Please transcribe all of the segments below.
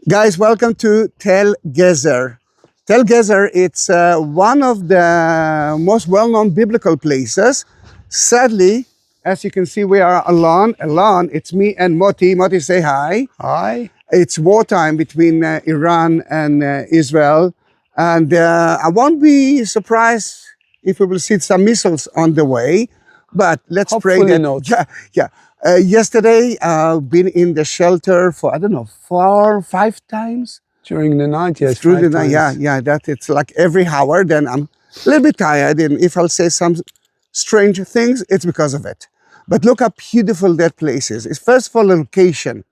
Guys, welcome to Tel Gezer. Tel Gezer, it's one of the most well-known biblical places. Sadly, as you can see, we are alone. Alone, it's me and Moti. Moti, say hi. Hi. It's wartime between Iran and Israel. And I won't be surprised if we will see some missiles on the way. But let's pray Hopefully that. not. Yeah. Yesterday, been in the shelter for, I don't know, 4 or 5 times. During the night, yes, Through the 5 night, times. yeah, that it's like every hour. Then I'm a little bit tired. And if I'll say some strange things, it's because of it. But look how beautiful that place is. It's first of all, the location.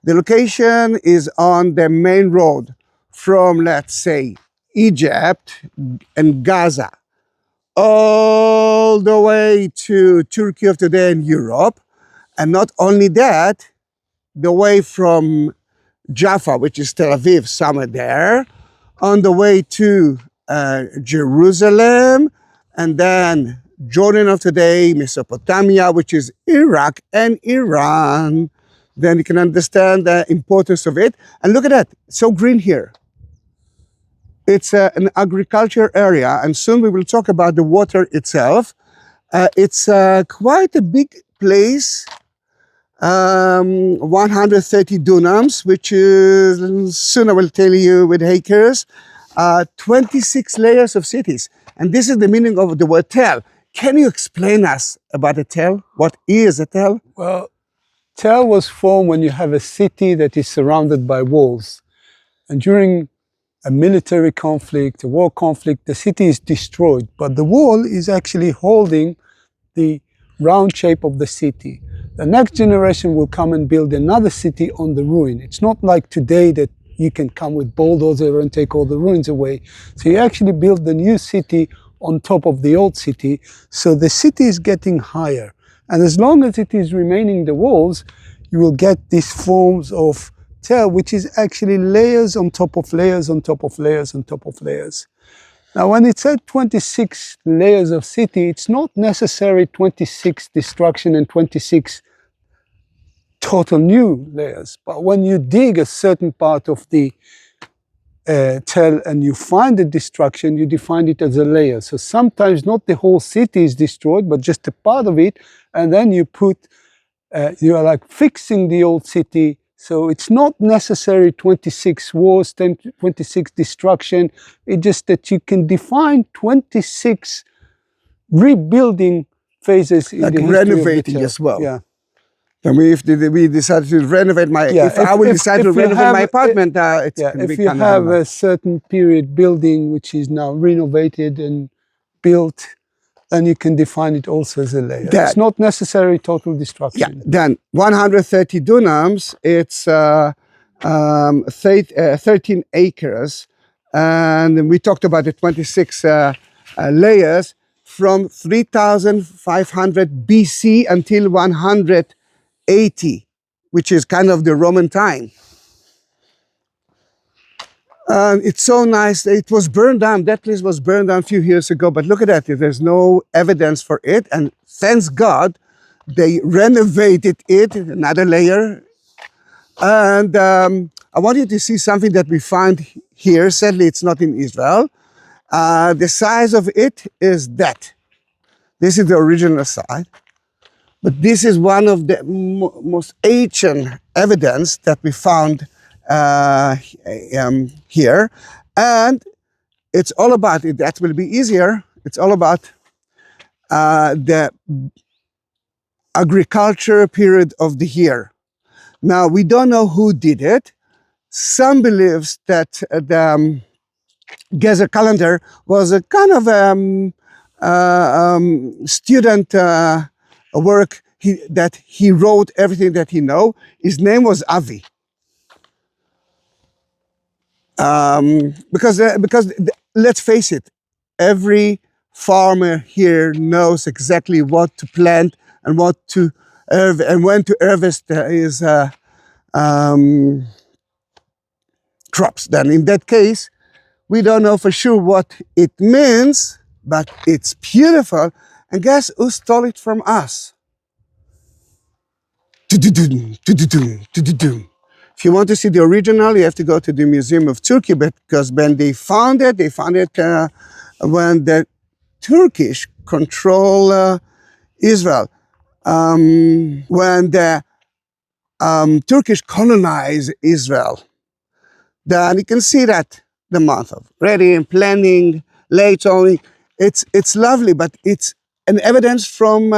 The location is on the main road from, let's say, Egypt and Gaza, all the way to Turkey of today and Europe. And not only that, the way from Jaffa, which is Tel Aviv, somewhere there, on the way to Jerusalem, and then Jordan of today, Mesopotamia, which is Iraq and Iran. Then you can understand the importance of it. And look at that, it's so green here. It's an agriculture area, and soon we will talk about the water itself. It's quite a big place. 130 dunams, which is, soon I will tell you with acres, 26 layers of cities. And this is the meaning of the word tel. Can you explain us about a tel? What is a tel? Well, Tel was formed when you have a city that is surrounded by walls. And during a military conflict, a war conflict, the city is destroyed. But the wall is actually holding the round shape of the city. The next generation will come and build another city on the ruin. It's not like today that you can come with bulldozer and take all the ruins away. So you actually build the new city on top of the old city. So the city is getting higher. And as long as it is remaining the walls, you will get these forms of tel, which is actually layers on top of layers on top of layers on top of layers. Now, when it said 26 layers of city, it's not necessarily 26 destruction and 26 total new layers. But when you dig a certain part of the tel and you find the destruction, you define it as a layer. So sometimes not the whole city is destroyed, but just a part of it. And then you put, you are like fixing the old city. So it's not necessarily 26 wars, 26 destruction. It's just that you can define 26 rebuilding phases in Like the history renovating of the as well. Yeah. And if we decide to renovate my, if I will decide to renovate my apartment, it's Yeah, going to be if you kind have of a certain period building which is now renovated and built, then you can define it also as a layer. That- It's not necessarily total yeah. destruction. Then 130 dunams, it's 13 acres. And we talked about the 26 layers from 3,500 BC until 180, which is kind of the Roman time. It's so nice. It was burned down. That place was burned down a few years ago, but look at that. There's no evidence for it. And thanks God, they renovated it, another layer. And I want you to see something that we find here. Sadly, it's not in Israel. The size of it is that. This is the original size. But this is one of the most ancient evidence that we found here. And it's all about it. That will be easier. It's all about the agriculture period of the year. Now, we don't know who did it. Some believes that the Gezer Calendar was a kind of student work that he wrote everything that he know. His name was Avi. Because let's face it, every farmer here knows exactly what to plant and what to and when to harvest his crops. Then in that case, we don't know for sure what it means, but it's beautiful. And guess who stole it from us? If you want to see the original, you have to go to the Museum of Turkey, because when they found it when the Turkish control Israel. When the Turkish colonized Israel, then you can see that the month of ready and planning, late only. It's lovely, but it's an evidence from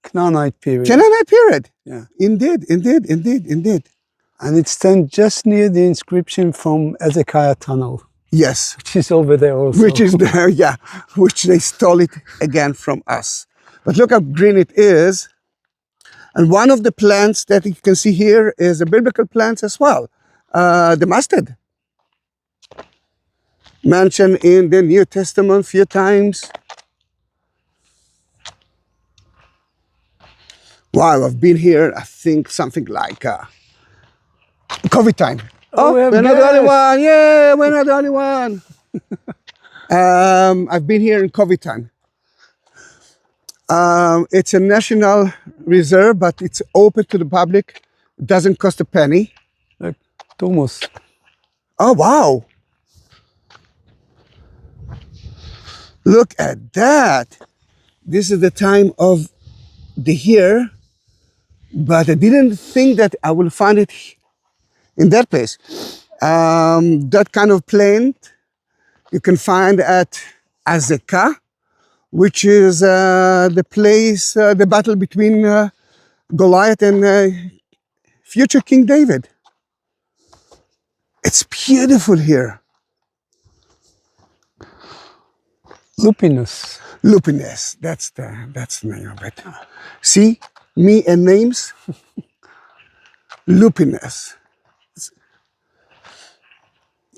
Canaanite period. Canaanite period. Yeah. Indeed. And it stands just near the inscription from Ezekiel Tunnel, Yes. which is over there also. Which is there, yeah, which they stole it again from us. But look how green it is. And one of the plants that you can see here is a biblical plant as well, the mustard. Mentioned in the New Testament a few times. Wow, I've been here, I think, something like COVID time. Oh, we have we're not the only guests. one. Yeah, we're not the only one. I've been here in COVID time. It's a national reserve, but it's open to the public. It doesn't cost a penny. Like, almost. Oh, wow. Look at that. This is the time of the year, but I didn't think that I will find it in that place. That kind of plant you can find at Azekah, which is the place, the battle between Goliath and future King David. It's beautiful here. Lupinus. Lupinus, that's the name of it. See, me and names. Lupinus.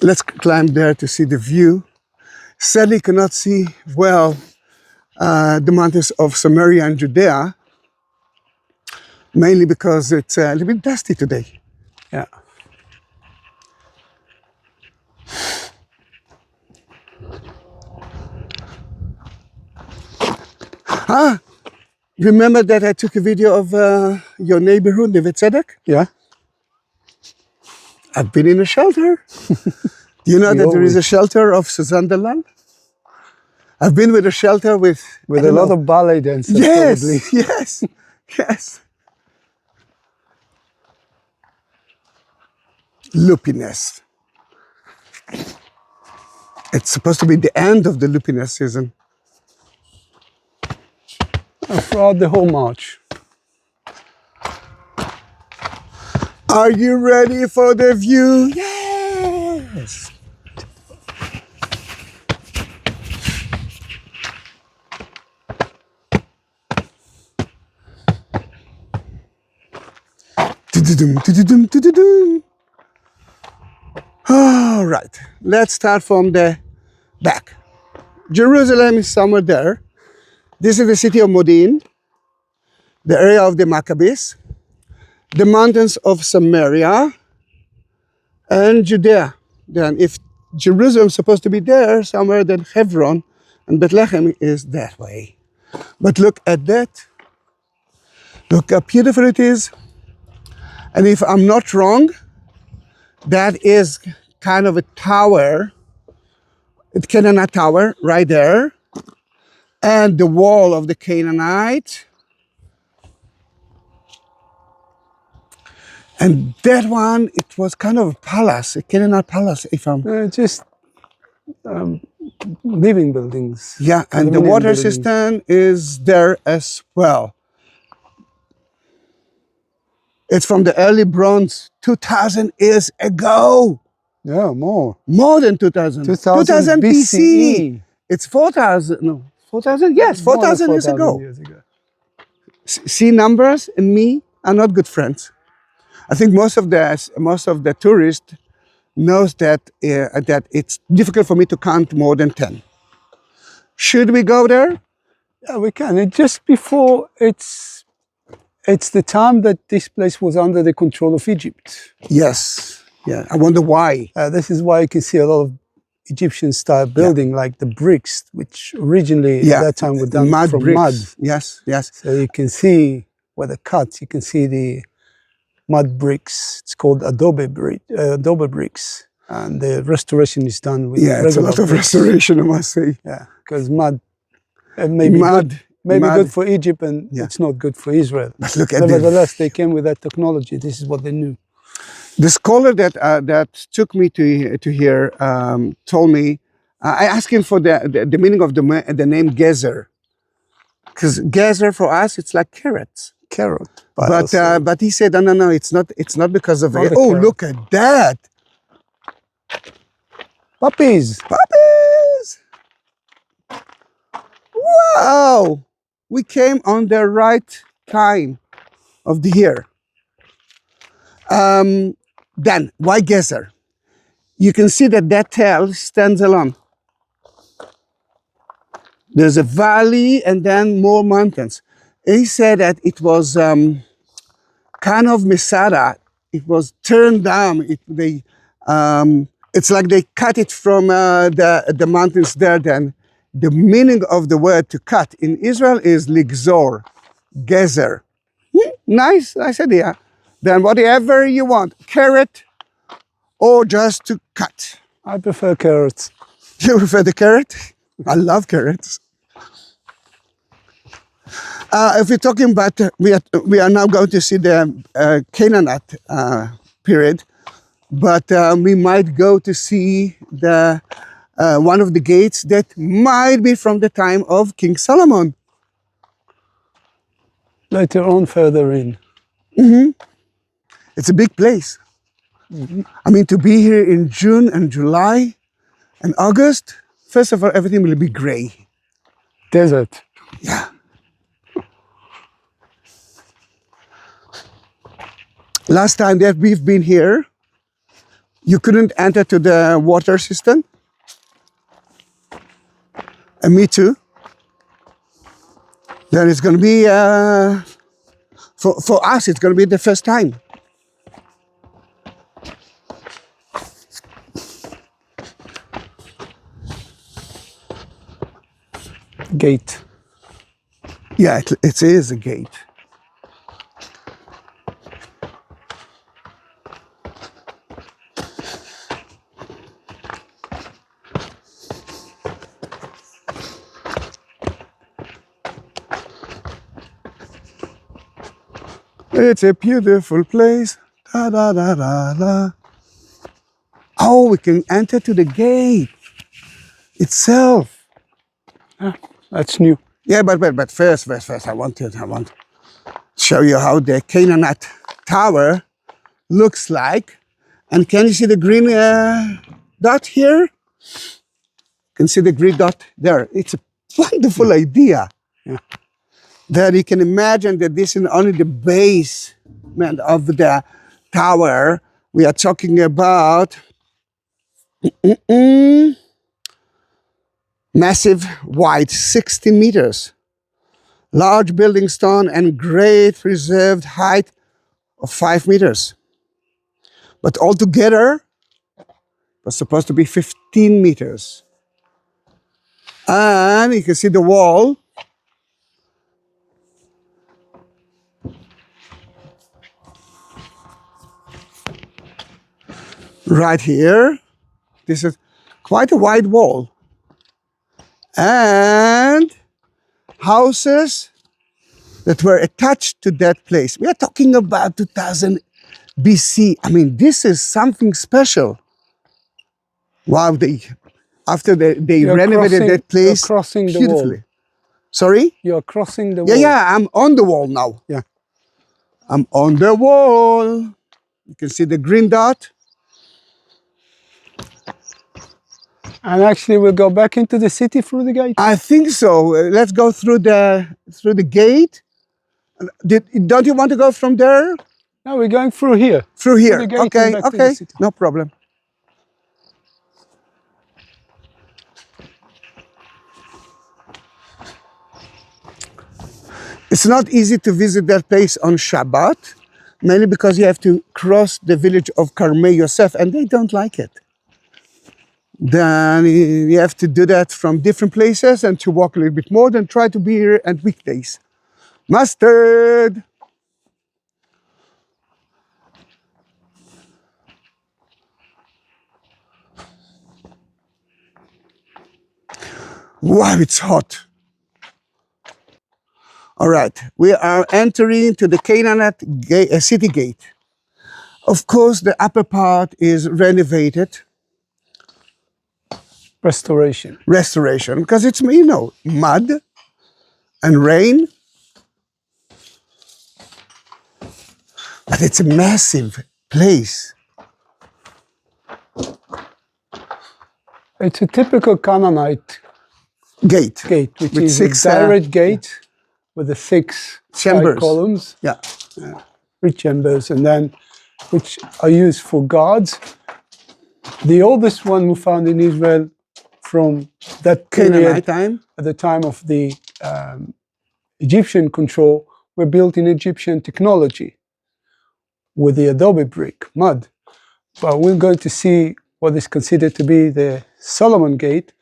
Let's climb there to see the view. Sadly, you cannot see well the mountains of Samaria and Judea, mainly because it's a little bit dusty today. Yeah. Remember that I took a video of your neighborhood, Neve Tzedek? Yeah. I've been in a shelter. Do you know that there is a shelter of Suzanne Delan? I've been with a shelter with a lot of ballet dancers. Yes, probably. yes. Lupinus. It's supposed to be the end of the lupinus season. Throughout the whole march. Are you ready for the view? Yes. All right, let's start from the back. Jerusalem is somewhere there. This is the city of Modin, the area of the Maccabees, the mountains of Samaria, and Judea. Then if Jerusalem is supposed to be there somewhere, then Hebron and Bethlehem is that way. But look at that. Look how beautiful it is. And if I'm not wrong, that is kind of a tower, a Canaanite tower right there. And the wall of the Canaanite. And that one, it was kind of a palace, a Canaanite palace, if I'm... Just living buildings. Yeah, and the water system is there as well. It's from the early Bronze, 2,000 years ago. Yeah, more. More than 2,000. 2000 BCE. It's 4,000, no, 4,000? Yes, 4,000 years ago. See, numbers and me are not good friends. I think most of the tourists knows that that it's difficult for me to count more than 10. Should we go there? Yeah, we can. It's just before it's the time that this place was under the control of Egypt. Yes. Yeah. I wonder why. This is why you can see a lot of Egyptian-style building, like the bricks, which originally at that time were done from mud. Yes, yes. So you can see where the cuts. You can see the mud bricks. It's called adobe bricks. And the restoration is done with Yeah, it's a lot of bricks. restoration, I must say. Yeah, because mud may be good for Egypt, and it's not good for Israel. But look at Nevertheless, they came with that technology. This is what they knew. The scholar that took me to here told me, I asked him for the meaning of the name Gezer. Because Gezer for us, it's like carrots. Carrot. But he said, no, it's not because of it. Oh, carrot. look at that. Puppies. Puppies. Wow. We came on the right time of the year. Then, why Gezer? You can see that tell stands alone. There's a valley and then more mountains. He said that it was kind of Masada. It was turned down. It's like they cut it from the mountains there. Then the meaning of the word to cut in Israel is ligzor, gezer. Nice, I said, yeah. Then whatever you want, carrot or just to cut. I prefer carrots. You prefer the carrot? I love carrots. If we're talking about, we are now going to see the Canaanite period, but we might go to see the one of the gates that might be from the time of King Solomon. Later on, further in. Mm-hmm. It's a big place. Mm-hmm. I mean, to be here in June and July and August, first of all, everything will be gray. Desert. Yeah. Last time that we've been here, you couldn't enter to the water system. And me too. Then it's going to be, for us, it's going to be the first time. Gate. Yeah, it is a gate. It's a beautiful place. Da, da, da, da, da. Oh, we can enter to the gate itself. That's new. Yeah, but first, I want to show you how the Canaanite tower looks like. And can you see the green dot here? Can see the green dot there. It's a wonderful idea. Yeah. That you can imagine that this is only the basement of the tower. We are talking about massive, wide, 60 meters. Large building stone and great preserved height of 5 meters. But altogether, it was supposed to be 15 meters. And you can see the wall. Right here. This is quite a wide wall. And houses that were attached to that place. We are talking about 2000 BC. I mean, this is something special. Wow, after they renovated that place you're crossing the beautifully. wall. Sorry? You're crossing the wall. Yeah, I'm on the wall now. Yeah. I'm on the wall. You can see the green dot. And actually, we'll go back into the city through the gate. I think so. Let's go through the gate. Don't you want to go from there? No, we're going through here. Through here. Through the gate Okay, and back to okay. the city. No problem. It's not easy to visit that place on Shabbat, mainly because you have to cross the village of Karmei Yosef, and they don't like it. Then you have to do that from different places and to walk a little bit more than try to be here at weekdays. Mustard! Wow, it's hot. All right, we are entering to the Canaanite city gate. Of course, the upper part is renovated, Restoration. because it's, mud and rain. But it's a massive place. It's a typical Canaanite Gate, which with is six, a direct gate with the 6 chambers. side columns, Yeah. 3 chambers, and then which are used for guards. The oldest one we found in Israel from that Canaanite period, time. at the time of the Egyptian control, were built in Egyptian technology with the adobe brick, mud. But we're going to see what is considered to be the Solomon Gate,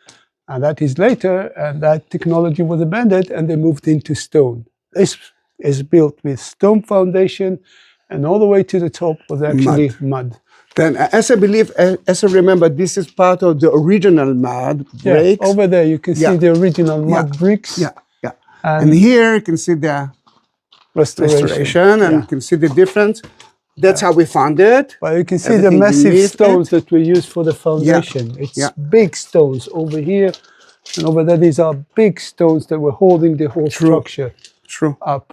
and that is later, and that technology was abandoned and they moved into stone. This is built with stone foundation, and all the way to the top was actually mud. Then, as I remember, this is part of the original mud bricks. Over there you can see the original mud bricks. Yeah. And here you can see the restoration and you can see the difference. That's how we found it. But you can see the massive stones that were used for the foundation. It's big stones over here and over there. These are big stones that were holding the whole structure up.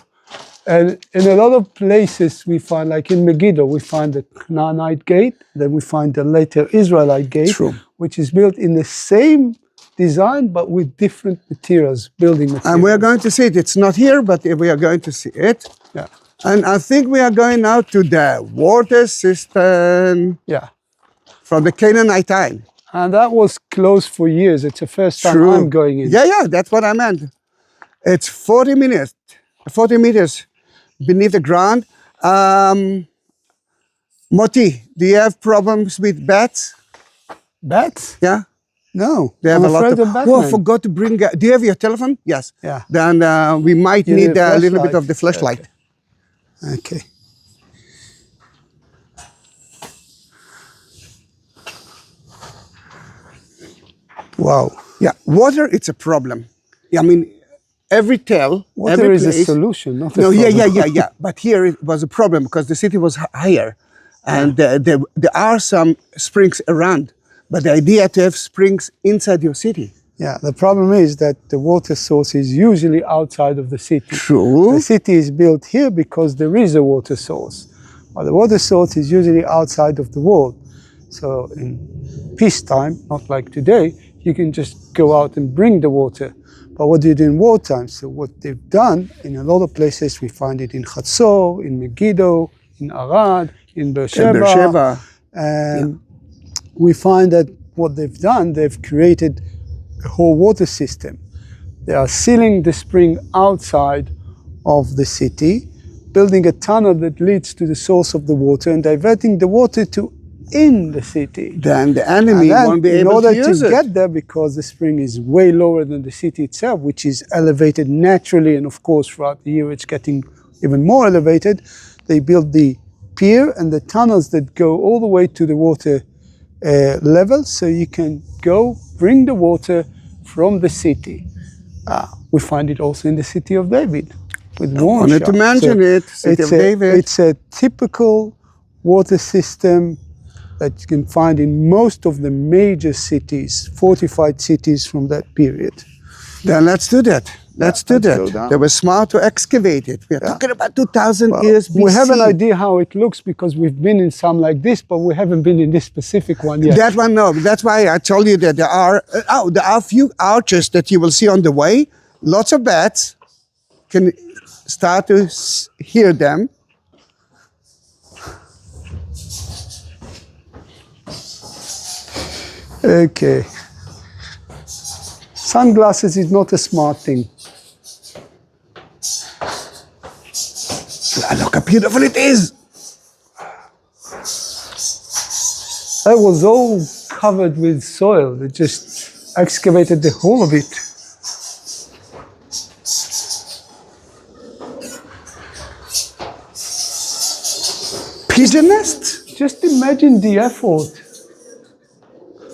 And in a lot of places we find, like in Megiddo, we find the Canaanite gate, then we find the later Israelite gate, which is built in the same design but with different materials, building materials. And we are going to see it. It's not here, but we are going to see it. Yeah. And I think we are going now to the water system from the Canaanite time. And that was closed for years. It's the first time I'm going in. Yeah, that's what I meant. It's 40 meters beneath the ground. Moti, do you have problems with bats? Bats? Yeah. No. They have I'm a lot afraid of. of Batman. Oh, I forgot to bring. Do you have your telephone? Yes. Yeah. Then we might need a little bit of the flashlight. Okay. Wow. Yeah, water, it's a problem. I mean, every tell, water every is place, a solution, not a problem. Yeah. But here it was a problem because the city was higher. And there are some springs around. But the idea to have springs inside your city. Yeah, the problem is that the water source is usually outside of the city. True. The city is built here because there is a water source. But the water source is usually outside of the wall. So in peacetime, not like today, you can just go out and bring the water. But what do you do in wartime? So what they've done, in a lot of places, we find it in Chatzor, in Megiddo, in Arad, in Beersheba. And we find that what they've done, they've created a whole water system. They are sealing the spring outside of the city, building a tunnel that leads to the source of the water and diverting the water to in the city. Then the enemy won't be able to use it. In order to get there, because the spring is way lower than the city itself, which is elevated naturally, and of course throughout the year it's getting even more elevated, they build the pier and the tunnels that go all the way to the water level, so you can go bring the water from the city. We find it also in the city of David. With I wanted to mention it, city of David. It's a typical water system that you can find in most of the major cities, fortified cities from that period. Then let's do that. Let's do that. They were smart to excavate it. We are talking about 2,000 years BC. We have an idea how it looks because we've been in some like this, but we haven't been in this specific one yet. That one, no. That's why I told you that there are a few arches that you will see on the way. Lots of bats. Can start to hear them. Okay. Sunglasses is not a smart thing. Look how beautiful it is. That was all covered with soil. They just excavated the whole of it. Pigeon nest? Just imagine the effort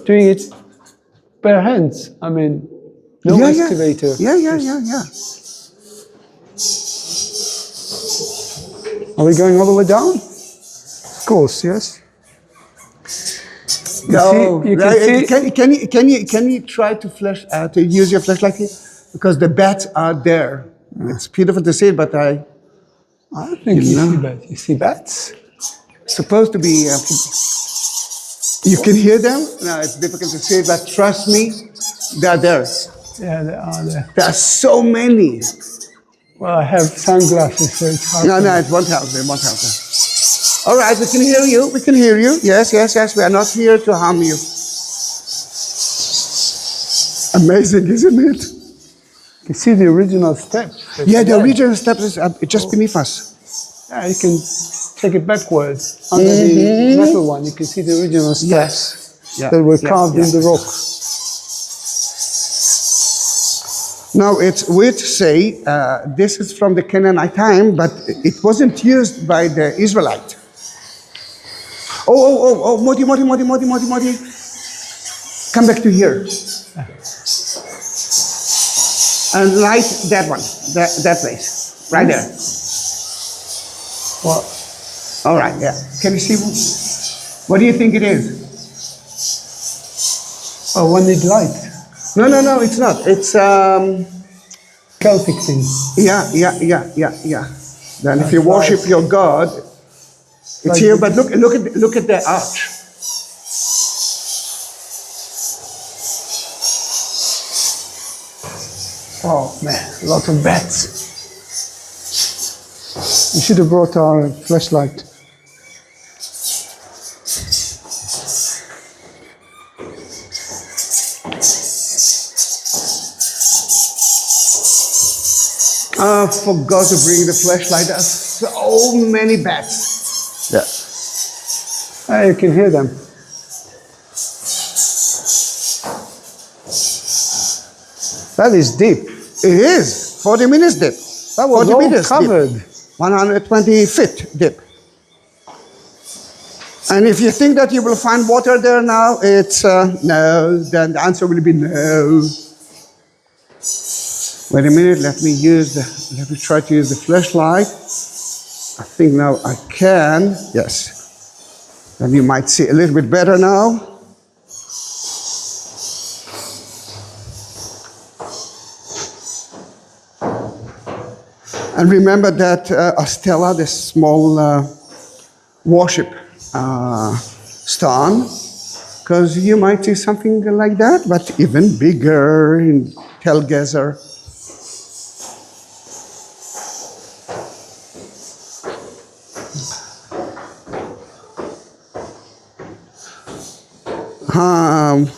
doing it bare hands. I mean, No yeah, excavator. Yeah. Are we going all the way down? Of course, yes. You can see. Can you try to to use your flashlight here? Because the bats are there. It's beautiful to see it, but I think you see bats. You see bats? supposed to be. You can hear them. No, it's difficult to see, but trust me, they're there. Yeah, they are there. There are so many. Well, I have sunglasses, so it's hard. No, it won't help. It won't help. All right, we can hear you. We can hear you. Yes. We are not here to harm you. Amazing, isn't it? You can see the original steps. Yeah, the original steps is just beneath us. Yeah, you can take it backwards. Under the metal one, you can see the original steps that were carved in the rock. Now, it's weird to say this is from the Canaanite time, but it wasn't used by the Israelite. Oh, Modi. Come back to here. And light that one, that place, right there. Well, all right, yeah. Can you see? What do you think it is? Oh, one need light. No, it's not. It's Celtic thing. Yeah. Then if you worship your God, it's like here. But look at the arch. Oh man, a lot of bats. We should have brought our flashlight. I forgot to bring the flashlight. There's so many bats. Yeah. You can hear them. That is deep. It is 40 meters deep. That was 40 all meters covered. Deep. 120 feet deep. And if you think that you will find water there now, it's no. Then the answer will be no. Wait a minute. Let me try to use the flashlight. I think now I can. Yes. Then you might see a little bit better now. And remember that Astela, this small worship stone, because you might see something like that, but even bigger in Tel Gezer.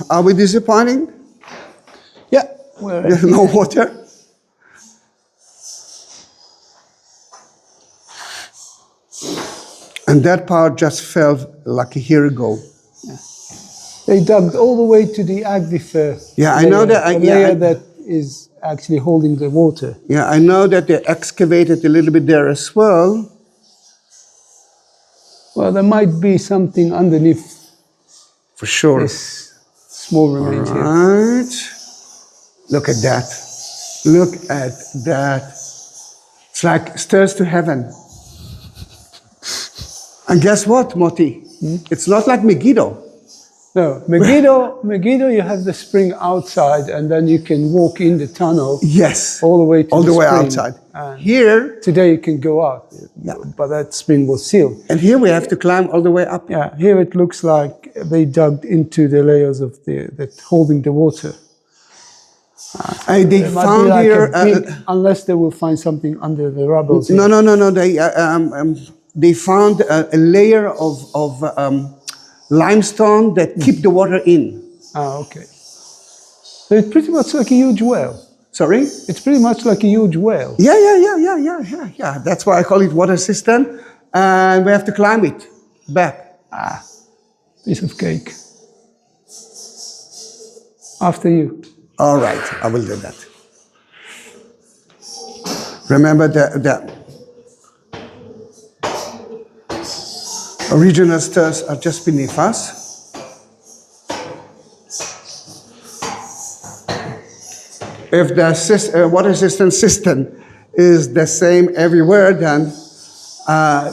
Are we disappointing? Yeah. There's no water. And that part just fell like a year ago. Yeah. They dug all the way to the aquifer. Yeah, I know that. The layer that is actually holding the water. Yeah, I know that they excavated a little bit there as well. Well, there might be something underneath. For sure. This small remains here. Right. Look at that. Look at that. It's like stairs to heaven. And guess what, Moti? It's not like Megiddo. No, Megiddo, you have the spring outside, and then you can walk in the tunnel. Yes. All the way to all the way spring. outside. And here, today you can go out, but that spring was sealed. And here we have to climb all the way up. Yeah, here it looks like they dug into the layers of that holding the water. They found like here, unless they will find something under the rubble. No. They found a layer of limestone that keep the water in. Ah, okay. So it's pretty much like a huge well. Sorry? It's pretty much like a huge well. Yeah. That's why I call it water cistern. And we have to climb it back. Piece of cake. After you. All right, I will do that. Remember that original stairs are just beneath us. if the water resistance system is the same everywhere, then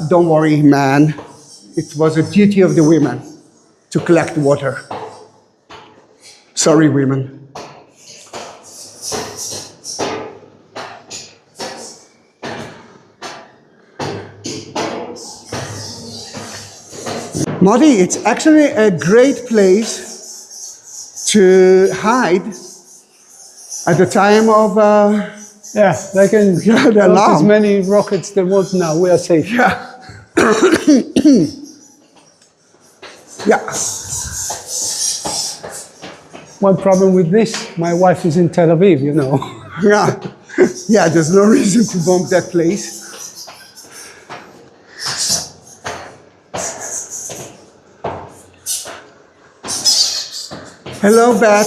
don't worry, man. It was a duty of the women to collect water. Sorry, women. Modi, it's actually a great place to hide at the time of Yeah, they can the launch as alarm. many rockets they want now. We are safe. Yeah. Yeah. One problem with this, my wife is in Tel Aviv, you know. Yeah. Yeah, there's no reason to bomb that place. Hello, Bat.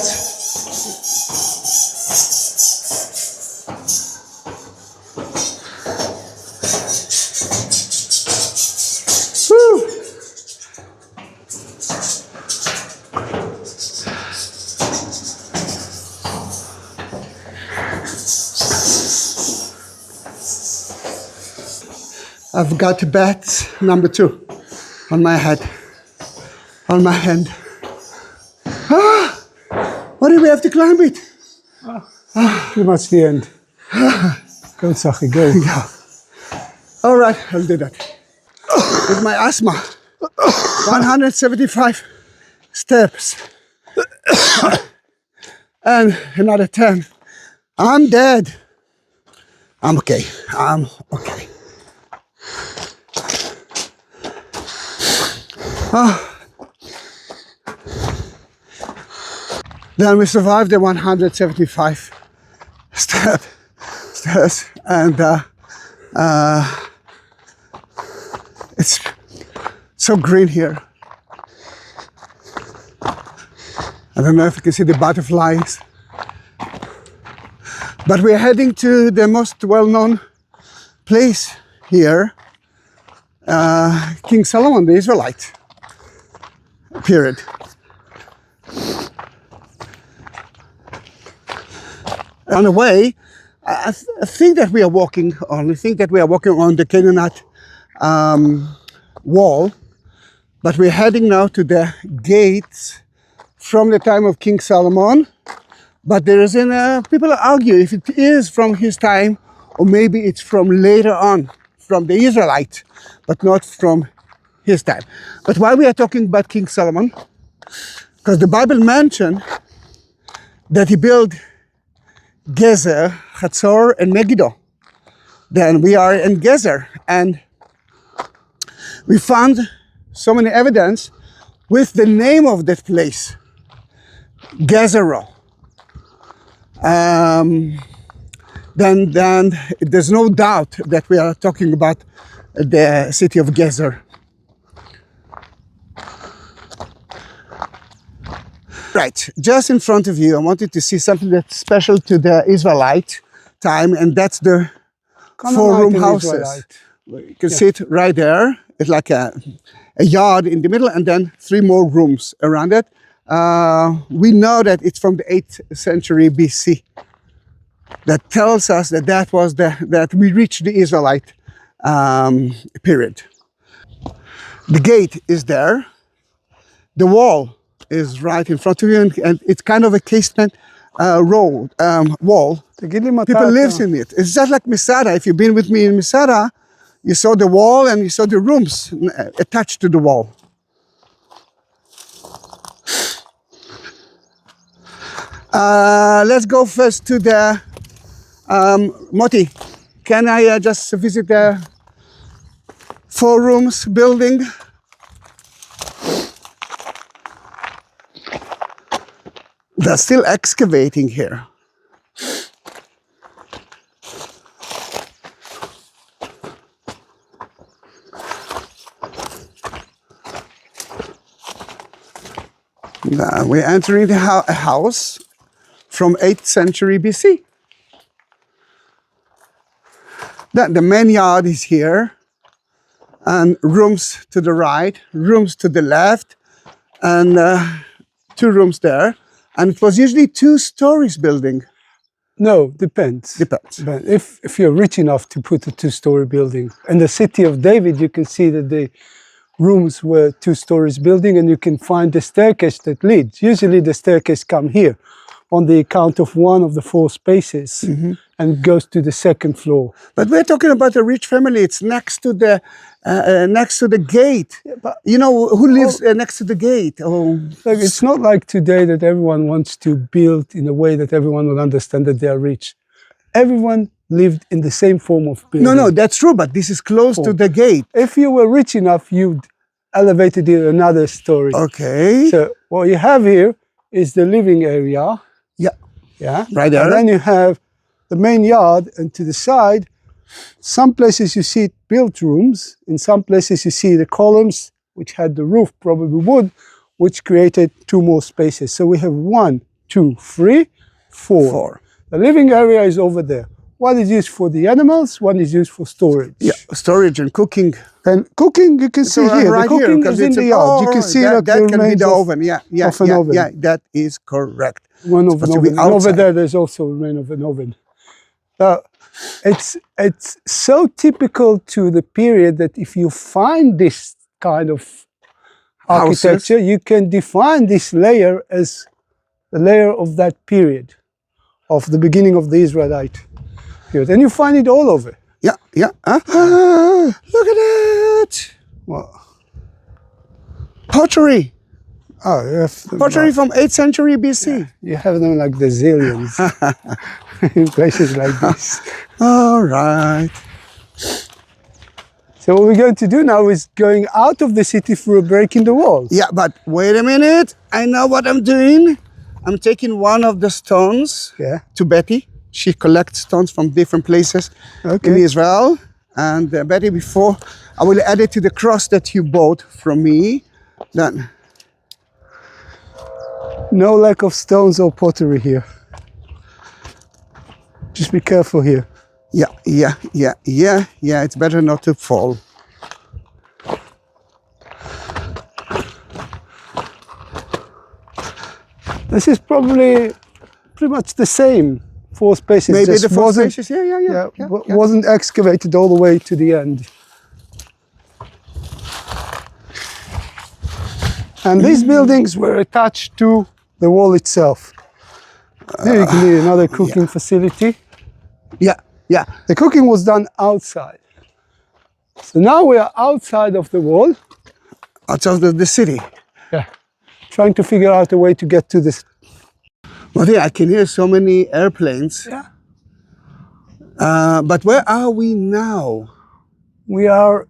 Woo. I've got bat number 2 on my head, on my hand. Ah, why do we have to climb it? Pretty much the end. Go, Zahi, go. Yeah. All right, I'll do that. With my asthma, 175 steps, and another 10. I'm dead. I'm okay. I'm okay. Then we survived the 175 stairs, and it's so green here. I don't know if you can see the butterflies, but we're heading to the most well-known place here, King Solomon, the Israelite period. On the way, I think that we are walking on. I think that we are walking on the Canaanite wall, but we're heading now to the gates from the time of King Solomon. But there is people argue if it is from his time or maybe it's from later on, from the Israelite, but not from his time. But why we are talking about King Solomon? Because the Bible mentioned that he built Gezer, Hazor, and Megiddo. Then we are in Gezer, and we found so many evidence with the name of that place, Gezero. Then there's no doubt that we are talking about the city of Gezer. Right, just in front of you, I wanted to see something that's special to the Israelite time, and that's the four-room houses. Israelite. You can see it right there. It's like a yard in the middle, and then 3 more rooms around it. We know that it's from the 8th century BC. That tells us that that we reached the Israelite period. The gate is there. The wall is right in front of you, and it's kind of a casement wall. People live in it. It's just like Masada. If you've been with me in Masada, you saw the wall and you saw the rooms attached to the wall. Let's go first to the Moti. Can I just visit the 4 rooms building? They're still excavating here. Now we're entering a house from 8th century BC. The main yard is here, and rooms to the right, rooms to the left, and 2 rooms there. And it was usually 2 stories building. No, depends. Depends. But if you're rich enough to put a two-story building, in the city of David, you can see that the rooms were 2 stories building, and you can find the staircase that leads. Usually the staircase come here on the account of one of the 4 spaces and goes to the 2nd floor. But we're talking about a rich family. It's next to the gate. But You know who lives next to the gate? Oh, look, it's not like today that everyone wants to build in a way that everyone will understand that they are rich. Everyone lived in the same form of building. no, that's true. But this is close to the gate. If you were rich enough, you'd elevated it another story. Okay. So what you have here is the living area. Yeah. Yeah. Right there. And then you have the main yard, and to the side, some places you see built rooms. In some places you see the columns, which had the roof, probably wood, which created 2 more spaces. So we have 1, 2, 3, 4. 4. The living area is over there. One is used for the animals, one is used for storage. Yeah, storage and cooking. And cooking, you can see here. Right the cooking here, is in the yard. You can see that can be remains the of- oven. Yeah, of an oven. yeah, that is correct. One of an Supposed to be oven. And over outside. there, there's also a remain of an oven. It's so typical to the period that if you find this kind of Houses. architecture, you can define this layer as the layer of that period, of the beginning of the Israelite period. And you find it all over. Yeah. Look at it. Well, Pottery. you have, Pottery from 8th century BC. you have them like the zillions in places like this. All right. So what we're going to do now is going out of the city through a break in the walls. Yeah, but wait a minute. I know what I'm doing. I'm taking one of the stones Yeah. to Betty. She collects stones from different places in Okay. Israel. And Betty, before I will add it to the cross that you bought from me. Then, No lack of stones or pottery here. Just be careful here. yeah. It's better not to fall. This is probably pretty much the same 4 spaces. Maybe just the four wasn't, spaces. Yeah. wasn't excavated all the way to the end. And these buildings were attached to the wall itself. Here you can see another cooking facility. Yeah. The cooking was done outside. So now we are outside of the wall. Outside of the city. Yeah. Trying to figure out a way to get to this. Well, yeah, I can hear so many airplanes. Yeah. But where are we now? We are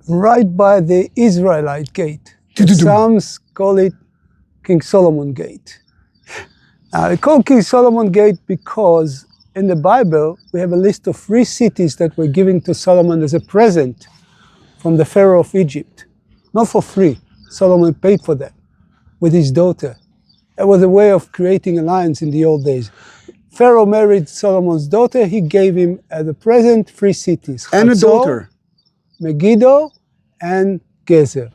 right by the Israelite gate. Some call it King Solomon Gate. Now, they call King Solomon Gate because in the Bible, we have a list of 3 cities that were given to Solomon as a present from the Pharaoh of Egypt. Not for free. Solomon paid for them with his daughter. It was a way of creating alliance in the old days. Pharaoh married Solomon's daughter. He gave him as a present 3 cities. And a Hatzor, daughter. Megiddo, and Gezer.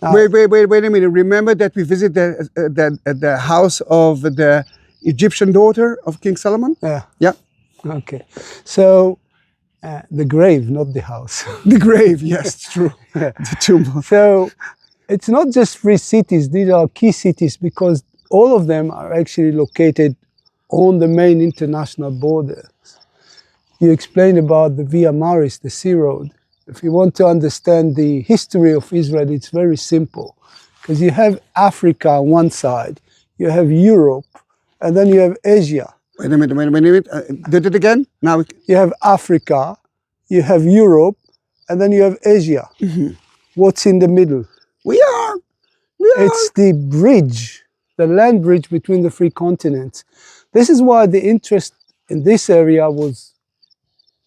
Now, Wait a minute. Remember that we visited the house of the Egyptian daughter of King Solomon? Yeah. Yeah. Okay. So the grave, not the house. The grave, yes, true. Yeah. The tomb. So it's not just 3 cities. These are key cities because all of them are actually located on the main international borders. You explained about the Via Maris, the Sea Road. If you want to understand the history of Israel, it's very simple. Because you have Africa on one side, you have Europe, and then you have Asia. Wait a minute. Did it again? Now, You have Africa, you have Europe, and then you have Asia. What's in the middle? we are. It's the bridge, the land bridge between the 3 continents. This is why the interest in this area was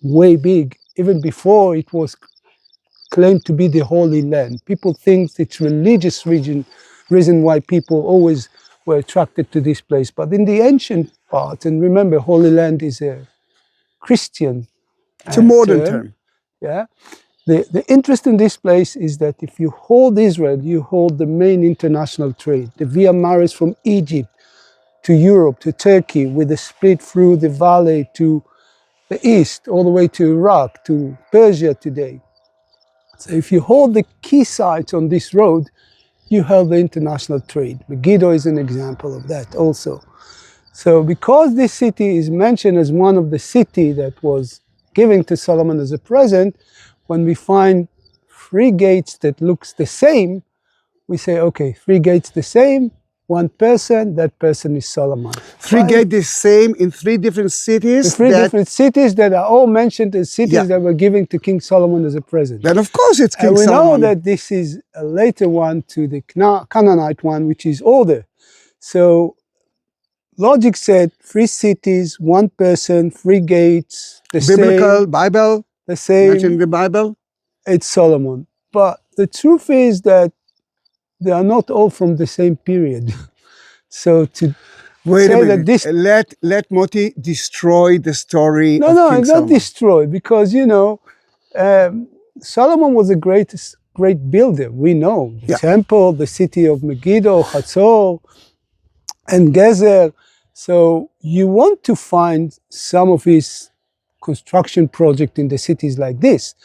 way big, even before it was claimed to be the Holy Land. People think it's religious reason why people always were attracted to this place. But in the ancient part, and remember, Holy Land is a Christian It's a modern term. Yeah. The interest in this place is that if you hold Israel, you hold the main international trade. The Via Maris from Egypt to Europe, to Turkey, with a split through the valley to the east, all the way to Iraq, to Persia today. So if you hold the key sites on this road, you have the international trade. Megiddo is an example of that also. So because this city is mentioned as one of the cities that was given to Solomon as a present, when we find 3 gates that looks the same, we say, okay, 3 gates the same, one person, that person is Solomon. 3 gates the same in 3 different cities. The 3 different cities that are all mentioned as cities that were given to King Solomon as a present. Then of course it's King and we Solomon. know that this is a later one to the Canaanite one, which is older. So logic said 3 cities, 1 person, 3 gates, the Biblical, same, Bible, the same. mentioned in the Bible. It's Solomon. But the truth is that they are not all from the same period. So to Wait say a minute. that this... Let Moti destroy the story No, of no, King it's Solomon. not destroyed, because, you know, Solomon was a great builder. We know the temple, the city of Megiddo, Hatzor, and Gezer. So you want to find some of his construction project in the cities like this.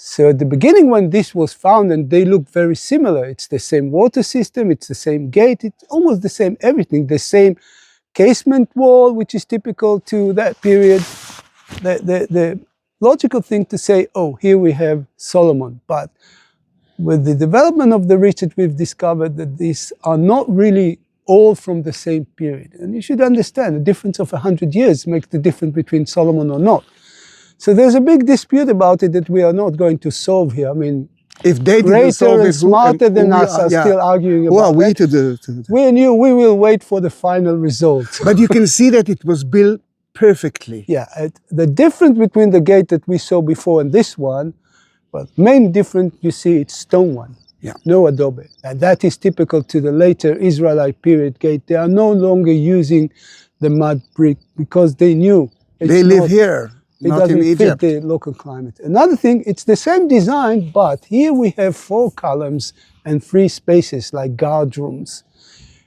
So at the beginning, when this was found, and they look very similar, it's the same water system, it's the same gate, it's almost the same everything, the same casement wall, which is typical to that period. The logical thing to say, oh, here we have Solomon. But with the development of the research, we've discovered that these are not really all from the same period. And you should understand, a difference of 100 years makes the difference between Solomon or not. So there's a big dispute about it that we are not going to solve here. I mean, if they didn't solve greater it, and smarter than us are still arguing about who are we that. to do? We knew we will wait for the final result. But you can see that it was built perfectly. Yeah, the difference between the gate that we saw before and this one, well, main difference you see, it's stone one. Yeah. No adobe. And that is typical to the later Israelite period gate. They are no longer using the mud brick because they knew they live here. It Not doesn't in fit Egypt. the local climate. Another thing, it's the same design, but here we have 4 columns and 3 spaces like guard rooms.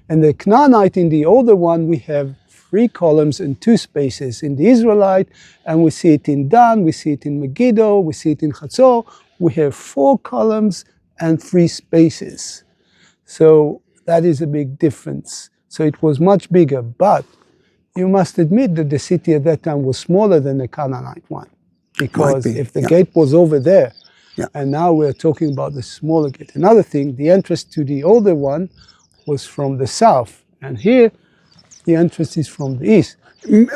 And the Canaanite, in the older one, we have 3 columns and 2 spaces. In the Israelite, and we see it in Dan, we see it in Megiddo, we see it in Hatzor, we have 4 columns and 3 spaces. So that is a big difference. So it was much bigger, but you must admit that the city at that time was smaller than the Canaanite one. Because if the gate was over there, and now we're talking about the smaller gate. Another thing, the entrance to the older one was from the south. And here, the entrance is from the east.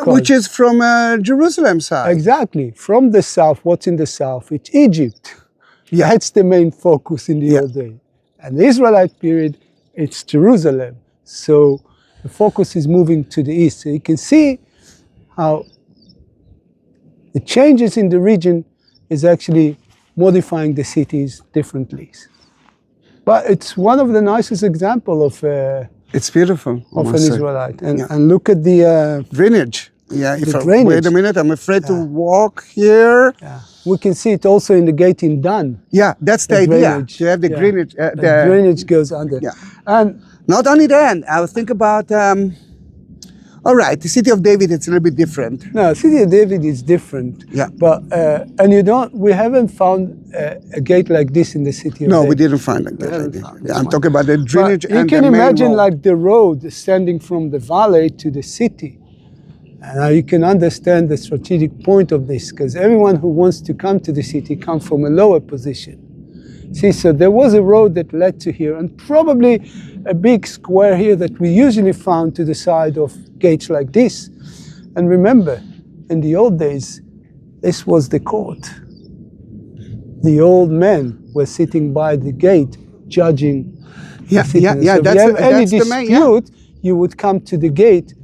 Which is from Jerusalem side. Exactly. From the south, what's in the south? It's Egypt. Yeah. That's the main focus in the old day. And the Israelite period, it's Jerusalem. So the focus is moving to the east. So you can see how the changes in the region is actually modifying the cities differently. But it's one of the nicest examples of it's beautiful. Of an Israelite. And look at the drainage. Yeah, drainage. Wait a minute, I'm afraid to walk here. Yeah. We can see it also in the gate in Dan. Yeah, that's the idea. Drainage. You have the drainage. The drainage goes under. Yeah. And not only that, I was thinking about, all right, the city of David, it's a little bit different. No, city of David is different. Yeah. But, and we haven't found a gate like this in the city of David. No, we didn't find a gate like this. I'm talking about the drainage and you can the main imagine road. like the road standing from the valley to the city. And now you can understand the strategic point of this, because everyone who wants to come to the city comes from a lower position. See, so there was a road that led to here, and probably a big square here that we usually found to the side of gates like this. And remember, in the old days, this was the court. The old men were sitting by the gate, judging. Yeah. So if you have any dispute, you would come to the gate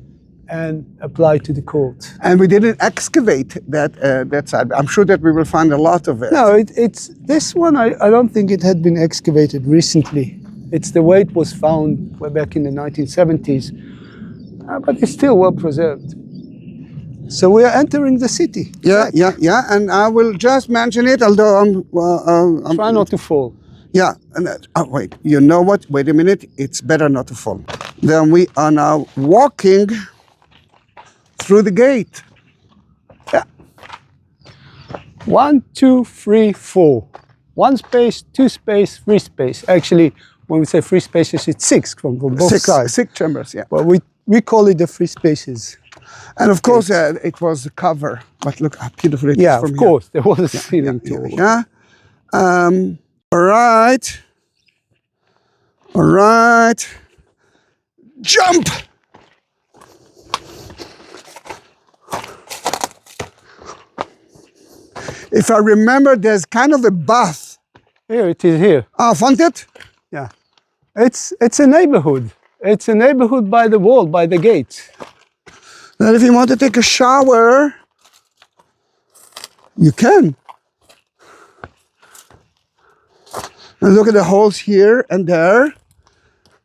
and apply to the court. And we didn't excavate that side. I'm sure that we will find a lot of it. No, it's this one. I don't think it had been excavated recently. It's the way it was found way back in the 1970s, but it's still well preserved. So we are entering the city. Yeah. And I will just mention it, although I'm try not to fall. Yeah, and oh, wait, you know what? Wait a minute, it's better not to fall. Then we are now walking through the gate. Yeah. 1, 2, 3, 4. 1 space, 2 space, 3 space. Actually, when we say 3 spaces, it's 6 from both sides. Six chambers, yeah. But we call it the 3 spaces. And of course, it was the cover. But look how beautiful it is Yeah, from of here. course, there was a ceiling to all of it. Yeah. All right. All right. Jump! If I remember, there's kind of a bath. Here it is here. Ah, found it? Yeah. It's a neighborhood. It's a neighborhood by the wall, by the gate. And if you want to take a shower, you can. And look at the holes here and there. It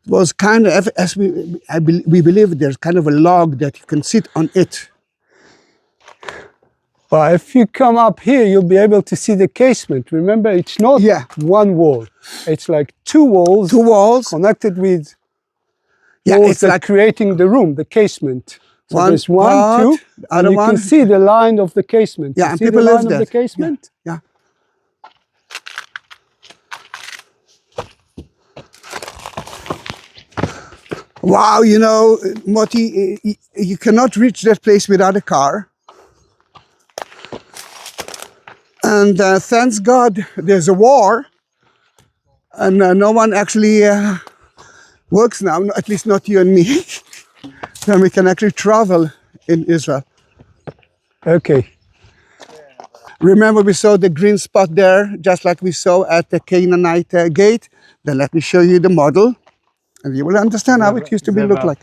was kind of, as we believe, there's kind of a log that you can sit on it. But if you come up here, you'll be able to see the casement. Remember, it's not one wall. It's like two walls. Two walls. Connected with Yeah, walls it's that like creating the room, the casement. So one there's one, part, two, and other you one. can see the line of the casement. Yeah, You and see people the live line there. of the casement? Yeah. Wow, you know, Moti, you cannot reach that place without a car. And thanks God there's a war, and no one actually works now, at least not you and me. Then we can actually travel in Israel. Okay. Remember we saw the green spot there, just like we saw at the Canaanite gate. Then let me show you the model, and you will understand how it used to be look like.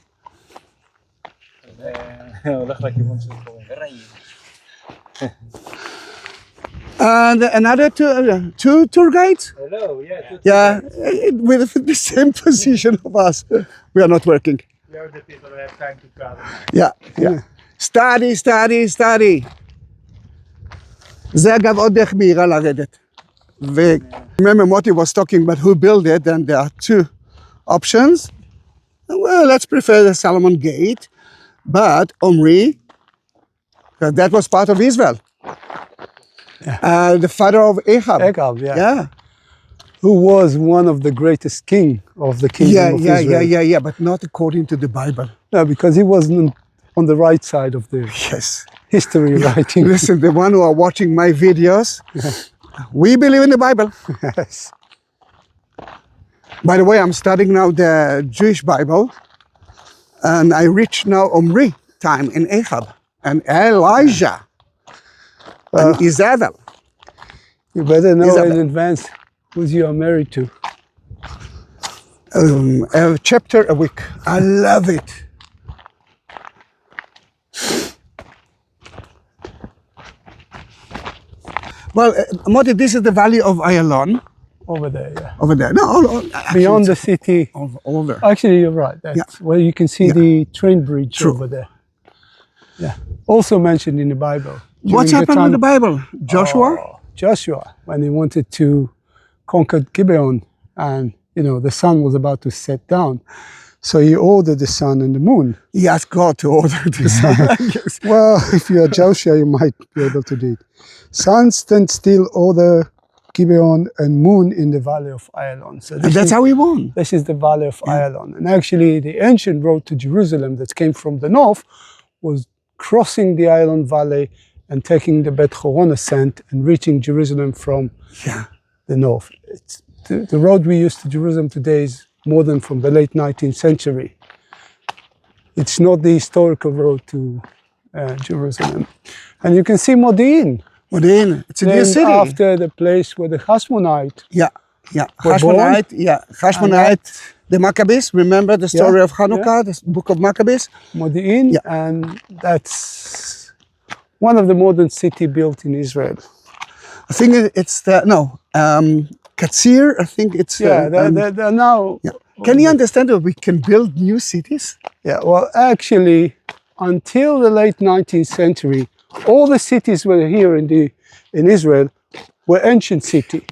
And another two tour guides? Hello, yeah. Yeah, with the same position of us. We are not working. We are the people who have time to travel. Yeah, yeah. Study, study, study. זה אגב עוד דרך מהירה לרדת. Remember Moti was talking about who built it, and there are two options. Well, let's prefer the Solomon Gate, but Omri, because that was part of Israel. The father of Ahab. Ahab, yeah. Yeah. Who was one of the greatest king of the kingdom of Israel. Yeah, but not according to the Bible. No, because he wasn't on the right side of the Yes. history writing. Listen, the one who are watching my videos, we believe in the Bible. Yes. By the way, I'm studying now the Jewish Bible, and I reach now Omri time in Ahab, and Elijah, and Isabel. You better know Isabel. in advance who you are married to. A chapter a week. I love it. Well, Moti, this is the valley of Ayalon. Over there, yeah. Over there. No, actually, Beyond the city. over. Actually, you're right. That's where you can see the train bridge over there. Yeah. Also mentioned in the Bible. What's During happened with the Bible? Joshua? Joshua, when he wanted to conquer Gibeon, and the sun was about to set down, so he ordered the sun and the moon. He asked God to order the sun. Yes. Well, if you are Joshua, you might be able to do it. Sun stand still, order Gibeon, and moon in the valley of Ayalon. So That's how he won. This is the valley of Ayalon. And actually, the ancient road to Jerusalem that came from the north was crossing the Ayalon Valley and taking the Bet Horon ascent and reaching Jerusalem from the north. The road we use to Jerusalem today is more than from the late 19th century. It's not the historical road to Jerusalem. And you can see Modi'in. Modi'in, it's a new Named city. after the place where the Hashmonite Yeah. were Hashmonite, the Maccabees. Remember the story of Hanukkah, the book of Maccabees? Modi'in, and that's one of the modern city built in Israel. I think it's Katsir, I think it's... they're now... Yeah. Can you understand that we can build new cities? Yeah, well, actually, until the late 19th century, all the cities were here in Israel were ancient city.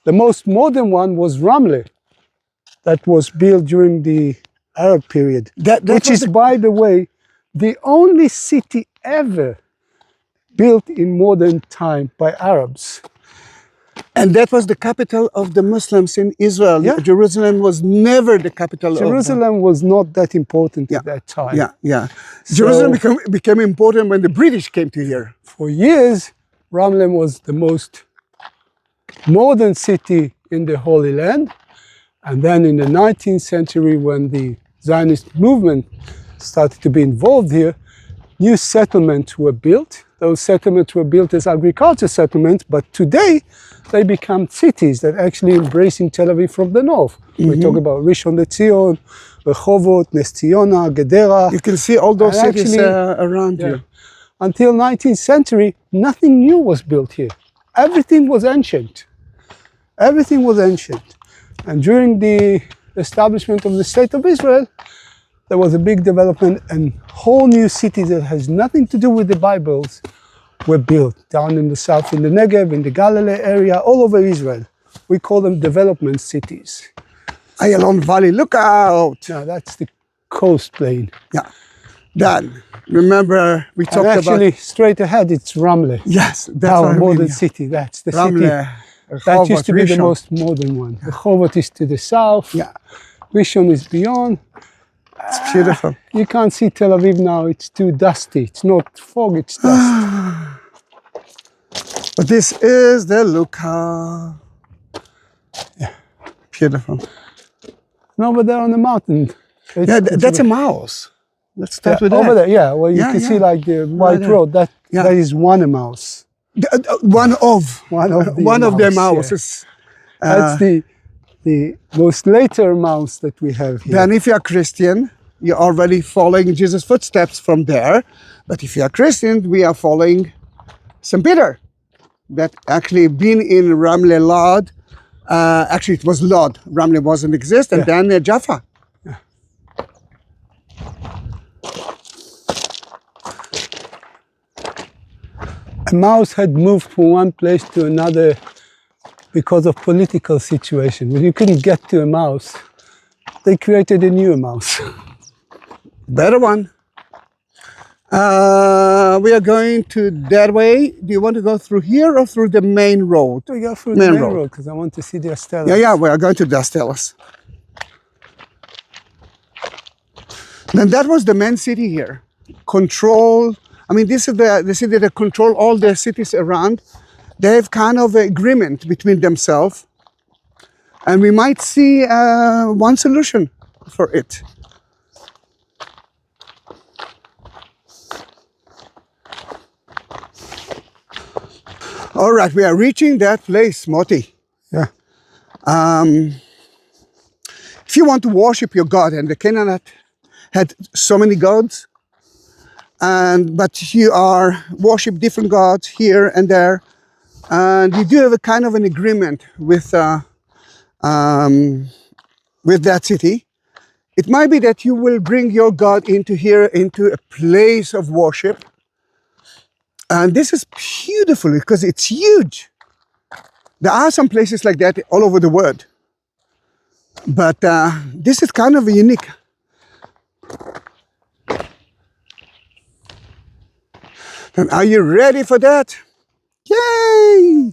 The most modern one was Ramle, that was built during the Arab period, which is, by the way, the only city ever built in modern time by Arabs. And that was the capital of the Muslims in Israel. Yeah. Jerusalem was never the capital Jerusalem was not that important at that time. Yeah. So- Jerusalem became important when the British came to here. For years, Ramle was the most modern city in the Holy Land. And then in the 19th century, when the Zionist movement started to be involved here, new settlements were built. Those settlements were built as agriculture settlements, but today they become cities that actually embracing Tel Aviv from the north. We talk about Rishon LeZion, Rehovot, Nes Tziyona, Gedera. You can see all those And cities actually- around you. Until 19th century, nothing new was built here. Everything was ancient. Everything was ancient. And during the establishment of the State of Israel, there was a big development and whole new cities that has nothing to do with the Bibles were built down in the south, in the Negev, in the Galilee area, all over Israel. We call them development cities. Ayalon Valley, look out! Now that's the coast plain. Yeah. Dan, remember we And talked actually, about... straight ahead, it's Ramle, Yes, that's our what I mean, modern yeah. city. That's the Ramle, city. That used to be the Rishon. most modern one. Rehovot is to the south. Yeah, Rishon is beyond. it's beautiful. You can't see Tel Aviv now. It's too dusty. It's not fog, it's dust. But this is the lookout. Yeah, beautiful. No, but they're on the mountain. Yeah, that's a mouse. Let's start with over that. there, yeah. Well, you Yeah, can yeah. see like the white there. road. That Yeah. that is one mouse. One of One of their mouse, yeah. mouses. That's the most later mouse that we have here. Then if you're Christian, you're already following Jesus' footsteps from there. But if you're Christian, we are following St. Peter. That actually been in Ramle Lod. Actually, it was Lod. Ramle wasn't exist. And then Jaffa. A mouse had moved from one place to another because of political situation. When you couldn't get to a mouse, they created a new mouse. Better one. We are going to that way. Do you want to go through here or through the main road? We go through Main the main road. road because I want to see the Estella. Yeah, we are going to Dastelas. Then that was the main city here. Control. I mean, this is the city that control all the cities around. They have kind of an agreement between themselves. And we might see one solution for it. All right, we are reaching that place, Moti. Yeah. If you want to worship your God, and the Canaanite had so many gods, but you are worship different gods here and there, and you do have a kind of an agreement with that city. It might be that you will bring your God into here, into a place of worship. And this is beautiful because it's huge. There are some places like that all over the world. But this is kind of unique. And are you ready for that? Yay!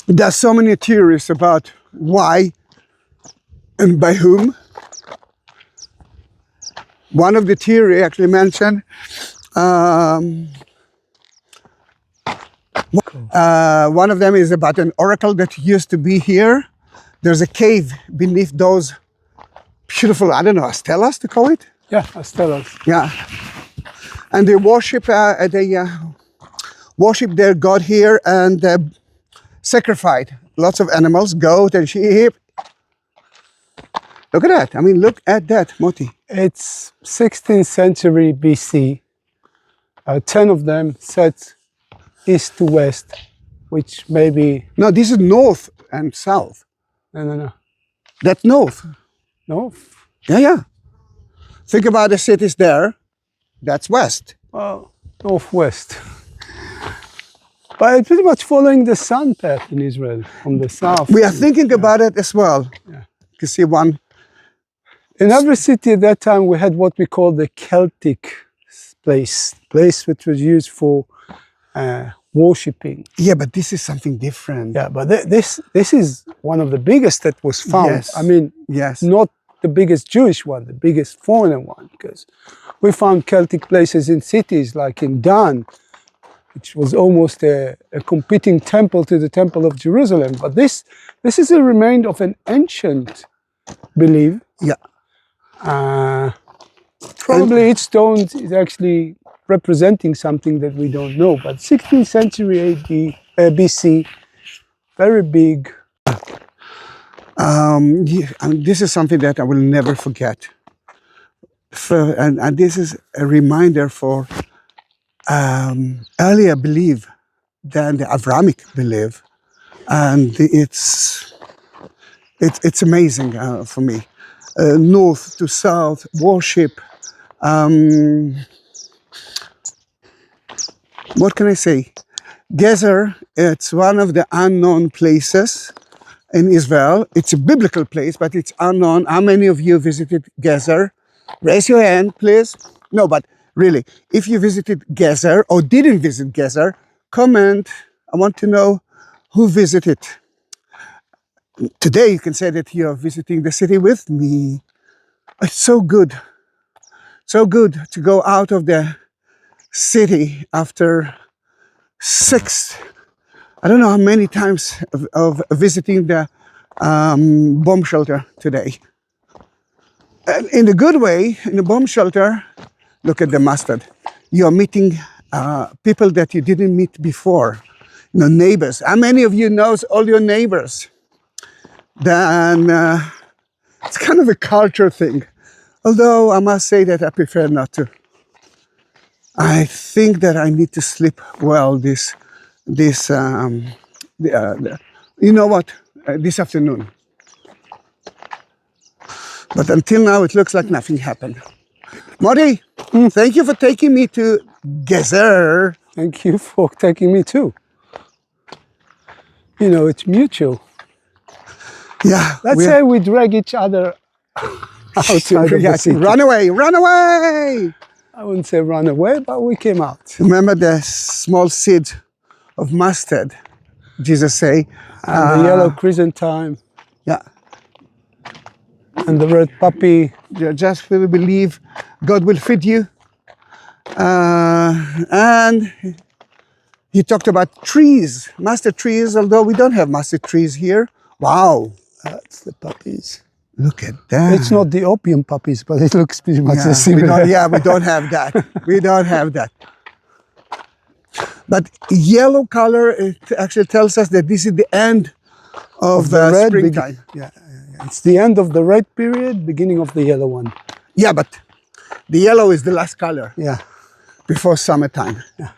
There are so many theories about why and by whom. One of the theory actually mentioned one of them is about an oracle that used to be here. There's a cave beneath those beautiful, I don't know, stelas to call it? Yeah, Estella's. Yeah. And they worship their god here and sacrificed lots of animals, goat and sheep. Look at that. I mean, look at that, Moti. It's 16th century BC. 10 of them set east to west, which maybe... No, this is north and south. No. That's north. North? Yeah. Think about the cities there. That's west. Well, northwest. But it's pretty much following the sun path in Israel from the south. We are thinking about it as well. Yeah. You can see one. In every city at that time, we had what we call the Celtic place which was used for worshipping. Yeah, but this is something different. Yeah, but this is one of the biggest that was found. Yes. I mean, Yes. not the biggest Jewish one, the biggest foreigner one, because we found Celtic places in cities like in Dan, which was almost a competing temple to the Temple of Jerusalem. But this is a remain of an ancient belief. Yeah. Probably each stone is actually representing something that we don't know. But 16th century AD, BC, very big. And this is something that I will never forget. And this is a reminder for earlier belief than the Avrahamic belief, and it's amazing for me. North to south worship. What can I say? Gezer, it's one of the unknown places in Israel. It's a biblical place, but it's unknown. How many of you visited Gezer? Raise your hand, please. No, but really, if you visited Gezer or didn't visit Gezer, comment. I want to know who visited. Today, you can say that you are visiting the city with me. It's so good. So good to go out of the city after I don't know how many times of visiting the bomb shelter today. And in a good way, in the bomb shelter, look at the mustard. You're meeting people that you didn't meet before, neighbors. How many of you knows all your neighbors? Then it's kind of a culture thing. Although I must say that I prefer not to. I think that I need to sleep well you know what, this afternoon. But until now, it looks like nothing happened. Moti, thank you for taking me to Gezer. Thank you for taking me too. You know, it's mutual. Yeah. Let's say we drag each other outside of the city. Run away, run away! I wouldn't say run away, but we came out. Remember the small seed of mustard, Jesus say. And the yellow chrysanthemum. Yeah. And the red poppy. You just really believe God will feed you. And he talked about trees, mustard trees, although we don't have mustard trees here. Wow. That's the poppies. Look at that. It's not the opium poppies, but it looks pretty much the We similar. don't have that. We don't have that. But yellow color, it actually tells us that this is the end of the red springtime. Yeah, it's the end of the red period, beginning of the yellow one. Yeah, but the yellow is the last color Yeah. before summertime. Yeah.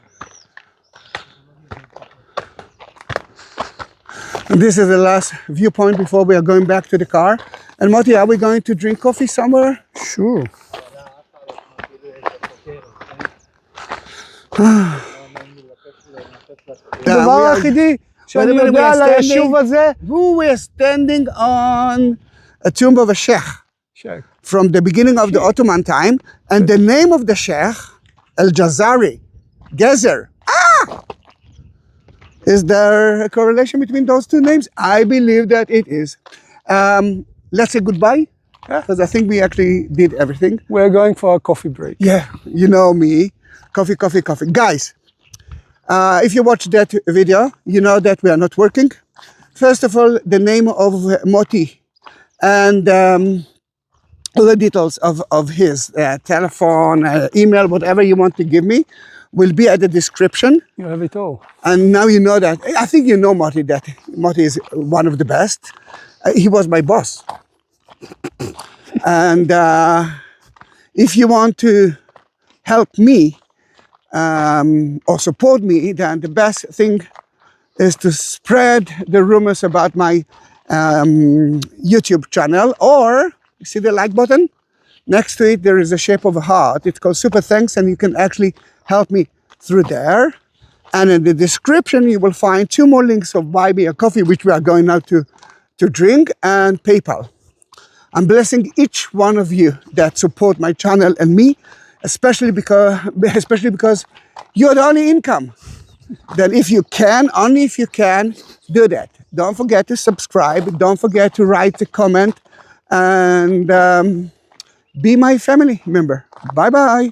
And this is the last viewpoint before we are going back to the car. And Moti, are we going to drink coffee somewhere? Sure. הדבר היחידי שאני יודע על היישוב הזה, we are standing on a tomb of a sheikh from the beginning of the Ottoman time, and the name of the sheikh, Tel Gezer. Is there a correlation between those two names? I believe that it is. Let's say goodbye, because I think we actually did everything. We're going for a coffee break. Yeah, you know me. Coffee, coffee, coffee. Guys, if you watch that video, you know that we are not working. First of all, the name of Moti and all the details of his telephone, email, whatever you want to give me, will be at the description. You have it all. And now you know that. I think you know Moti, that Moti is one of the best. He was my boss. And if you want to help me or support me, then the best thing is to spread the rumors about my YouTube channel, or you see the like button? Next to it, there is a shape of a heart. It's called Super Thanks, and you can actually help me through there. And in the description, you will find 2 more links of Buy Me a Coffee, which we are going now to drink, and PayPal. I'm blessing each one of you that support my channel and me, especially because you're the only income. Then if you can, only if you can, do that. Don't forget to subscribe. Don't forget to write a comment and be my family member. Bye-bye.